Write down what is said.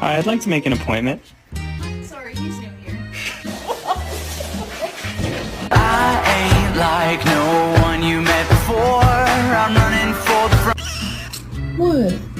Hi, I'd like to make an appointment. Sorry, he's new here. I ain't like no one you met before. I'm running for the front. What?